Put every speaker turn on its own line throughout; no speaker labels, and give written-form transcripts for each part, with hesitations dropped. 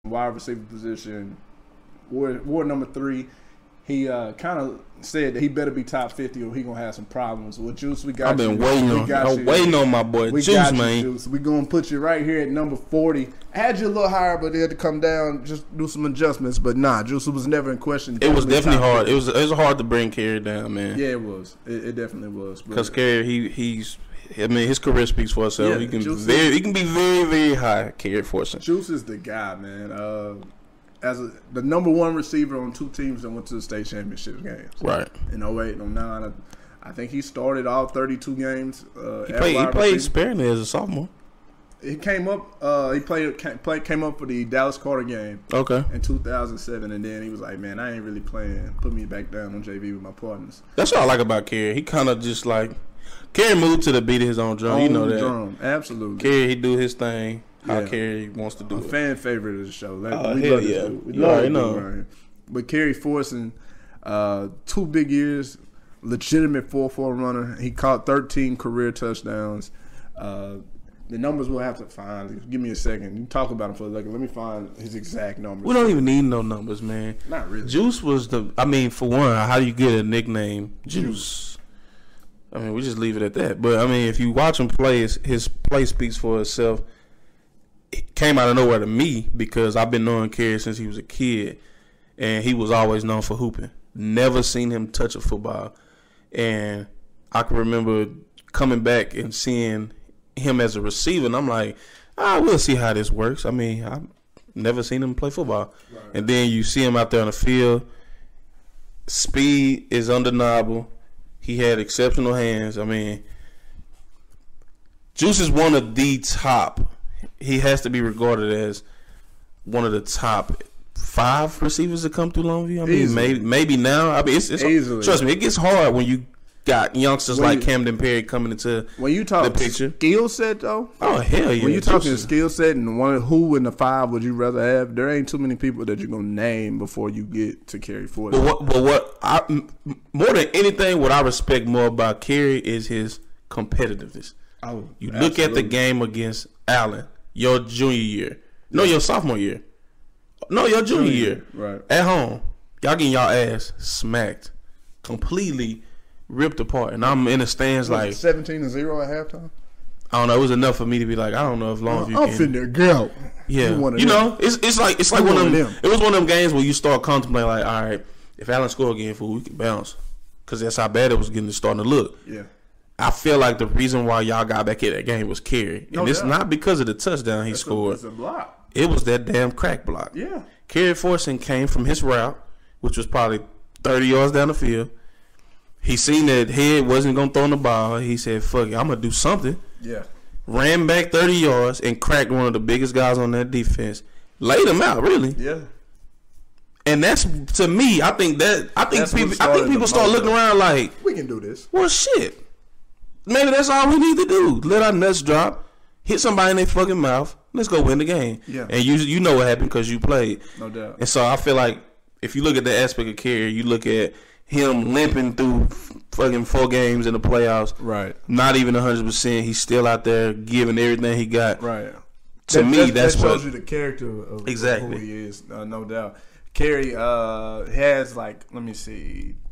wide receiver position, wore number 3. He kind of said that he better be top 50 or he gonna have some problems. With Juice, we got.
I've been waiting on my boy Juice, man.
Juice. We gonna put you right here at number 40. I had you a little higher, but they had to come down, just do some adjustments. But nah, Juice was never in question.
It was definitely hard. It was hard to bring Carey down, man.
Yeah, it was. It definitely was.
Because Carey, his career speaks for itself.
Yeah,
he can be very, very high. Carey Fortson.
Juice is the guy, man. As the number 1 receiver on 2 teams that went to the state championship games.
Right.
In 08 and 09. I think he started all 32 games.
He played sparingly as a sophomore.
He came up. He came up for the Dallas Carter game.
Okay.
In 2007, and then he was like, "Man, I ain't really playing. Put me back down on JV with my partners."
That's what I like about Carey. He kind of just like Carey moved to the beat of his own drum. You know that.
Drum. Absolutely.
Carey, he do his thing. How Carey wants to do it.
Fan favorite of the show.
We love yeah.
We already know. But Carey Fortson, 2 big years, legitimate 4-4 runner. He caught 13 career touchdowns. The numbers we'll have to find. Give me a second. You talk about him for a second. Let me find his exact numbers.
We don't even need no numbers, man.
Not really.
Juice was for one, how do you get a nickname Juice? I mean, we just leave it at that. But, I mean, if you watch him play, his play speaks for itself. It came out of nowhere to me because I've been knowing Carey since he was a kid, and he was always known for hooping. Never seen him touch a football. And I can remember coming back and seeing him as a receiver, and I'm like, we'll see how this works. I mean, I've never seen him play football. Right. And then you see him out there on the field. Speed is undeniable. He had exceptional hands. I mean, Juice is one of the top. He has to be regarded as one of the top 5 receivers that come through Longview. I mean, maybe now. I mean, it's trust me, it gets hard when you got youngsters like Camden Perry coming into
when you talk
the picture.
Skill set, though.
Oh hell yeah!
When you talking skill set and who in the 5 would you rather have? There ain't too many people that you're gonna name before you get to Carey Fortson.
More than anything, what I respect more about Carey is his competitiveness.
Oh,
you look at the game against Allen, your junior year. No, your sophomore year. No, your junior year.
Right.
At home. Y'all getting y'all ass smacked. Completely ripped apart. And I'm in the stands like
17-0 at halftime?
I don't know. It was enough for me to be like, I don't know if Longview can.
I'm finna go.
Yeah. You know, it's like one of them. It was one of them games where you start contemplating like, all right, if Allen score again, fool, we can bounce. Because that's how bad it was starting to look.
Yeah.
I feel like the reason why y'all got back in that game was Carey. And it's not because of the touchdown he scored.
It's a block.
It was that damn crack block.
Yeah.
Carey Fortson came from his route, which was probably 30 yards down the field. He seen that head wasn't going to throw in the ball. He said, fuck it, I'm going to do something.
Yeah.
Ran back 30 yards and cracked one of the biggest guys on that defense. Laid him out, really.
Yeah.
And that's, to me, I think people start looking around like,
we can do this.
Well, shit. Maybe that's all we need to do. Let our nuts drop, hit somebody in their fucking mouth. Let's go win the game.
Yeah.
And you know what happened because you played.
No doubt.
And so I feel like if you look at the aspect of Carey, you look at him limping through fucking 4 games in the playoffs.
Right.
Not even 100%. He's still out there giving everything he got.
Right.
That
shows you the character of who he is. No doubt. Carey has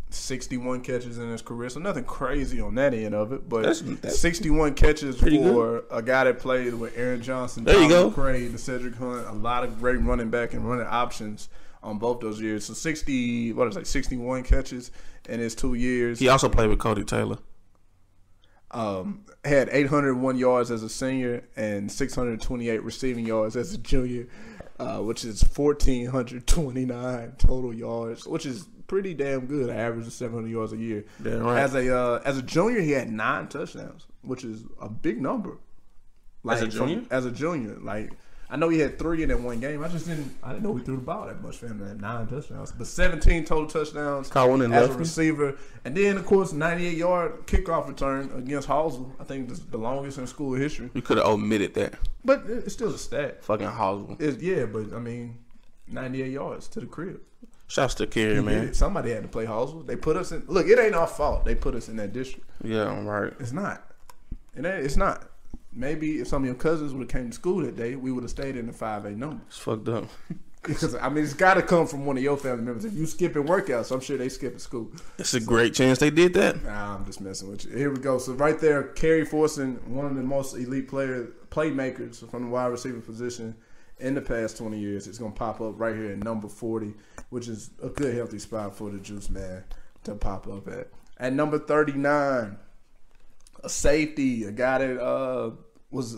61 catches in his career, so nothing crazy on that end of it. But that's 61 catches for
good.
A guy that played with Aaron Johnson,
there you go,
McCray, the Cedric Hunt, a lot of great running back and running options on both those years. So 61 catches in his 2 years.
He also played with Cody Taylor.
Had 801 yards as a senior and 628 receiving yards as a junior, which is 1,429 total yards, which is pretty damn good. An average of 700 yards a year.
Damn right.
As a junior, he had 9 touchdowns, which is a big number.
As a junior?
I know he had 3 in that one game. I didn't know he threw the ball that much for him to have 9 touchdowns. But 17 total touchdowns as a receiver. And then, of course, 98-yard kickoff return against Hallsville. I think it's the longest in school history.
You could have omitted that.
But it's still a stat.
Fucking Hallsville.
Yeah, but, 98 yards to the crib.
Shouts to Carey, man.
Somebody had to play Hallsville. They put us in. Look, it ain't our fault. They put us in that district.
Yeah, right.
It's not. It's not. maybe if some of your cousins would have came to school that day, we would have stayed in the 5A number.
It's fucked up.
Because, I mean, it's got to come from one of your family members. If you skipping workouts, I'm sure they skipping school.
It's a great chance they did that.
Nah, I'm just messing with you. Here we go. So right there, Carey Fortson, one of the most elite playmakers from the wide receiver position in the past 20 years. It's going to pop up right here at number 40, which is a good, healthy spot for the Juice Man to pop up at. At number 39, a safety, a guy that was